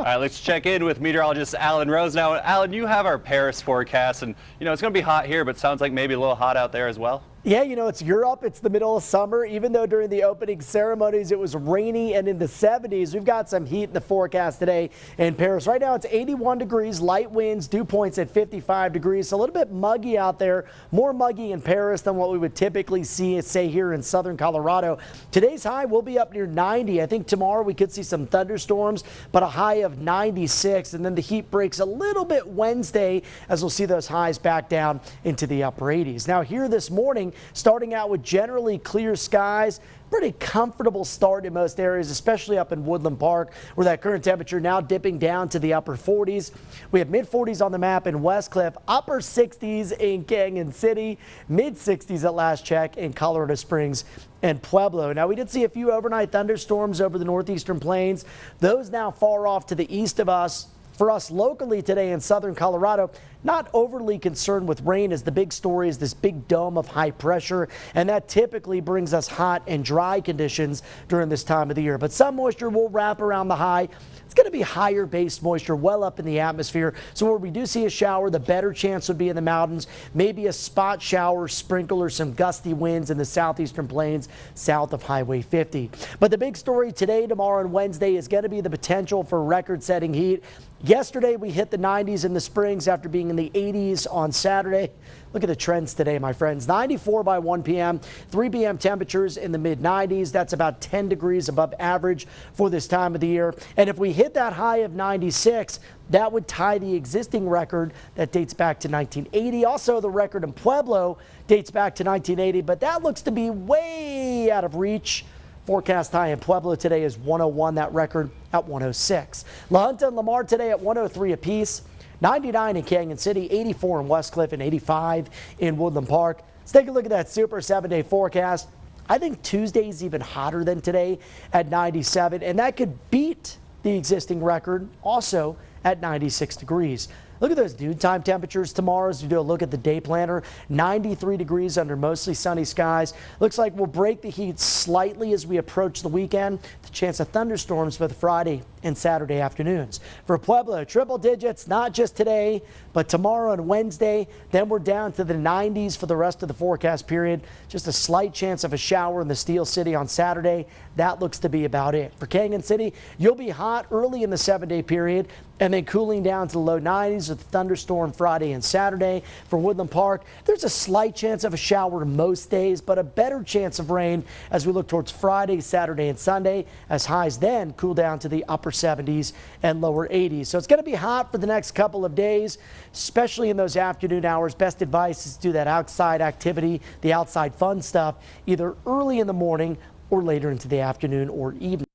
All right, let's check in with meteorologist Alan Rose now. Alan, you have our Paris forecast, and it's going to be hot here, but sounds like maybe a little hot out there as well. Yeah, it's Europe. It's the middle of summer. Even though during the opening ceremonies it was rainy and in the 70s, we've got some heat in the forecast today in Paris. Right now it's 81 degrees, light winds, dew points at 55 degrees. So a little bit muggy out there, more muggy in Paris than what we would typically see, say, here in southern Colorado. Today's high will be up near 90. I think tomorrow we could see some thunderstorms, but a high of 96. And then the heat breaks a little bit Wednesday as we'll see those highs back down into the upper 80s. Now here this morning, starting out with generally clear skies. Pretty comfortable start in most areas, especially up in Woodland Park, where that current temperature now dipping down to the upper 40s. We have mid 40s on the map in Westcliff, upper 60s in Canyon City, mid 60s at last check in Colorado Springs and Pueblo. Now, we did see a few overnight thunderstorms over the northeastern plains. Those now far off to the east of us. For us locally today in southern Colorado, not overly concerned with rain, as the big story is this big dome of high pressure, and that typically brings us hot and dry conditions during this time of the year. But some moisture will wrap around the high. It's going to be higher base moisture well up in the atmosphere. So where we do see a shower, the better chance would be in the mountains, maybe a spot shower, sprinkle, or some gusty winds in the southeastern plains south of Highway 50. But the big story today, tomorrow, and Wednesday is going to be the potential for record-setting heat. Yesterday, we hit the 90s in the Springs after being in the 80s on Saturday. Look at the trends today, my friends. 94 by 1 p.m., 3 p.m. temperatures in the mid-90s. That's about 10 degrees above average for this time of the year. And if we hit that high of 96, that would tie the existing record that dates back to 1980. Also, the record in Pueblo dates back to 1980, but that looks to be way out of reach. Forecast high in Pueblo today is 101, that record at 106. La Junta and Lamar today at 103 apiece. 99 in Canyon City, 84 in Westcliff, and 85 in Woodland Park. Let's take a look at that super 7-day forecast. I think Tuesday's even hotter than today at 97, and that could beat the existing record also at 96 degrees. Look at those noontime temperatures tomorrow as we do a look at the day planner. 93 degrees under mostly sunny skies. Looks like we'll break the heat slightly as we approach the weekend. The chance of thunderstorms for the Friday and Saturday afternoons. For Pueblo, triple digits, not just today, but tomorrow and Wednesday. Then we're down to the 90s for the rest of the forecast period. Just a slight chance of a shower in the Steel City on Saturday. That looks to be about it. For Canyon City, you'll be hot early in the 7-day period and then cooling down to the low 90s with a thunderstorm Friday and Saturday. For Woodland Park, there's a slight chance of a shower most days, but a better chance of rain as we look towards Friday, Saturday, and Sunday, as highs then cool down to the upper 70s and lower 80s. So it's going to be hot for the next couple of days, especially in those afternoon hours. Best advice is to do that outside activity, the outside fun stuff, either early in the morning or later into the afternoon or evening.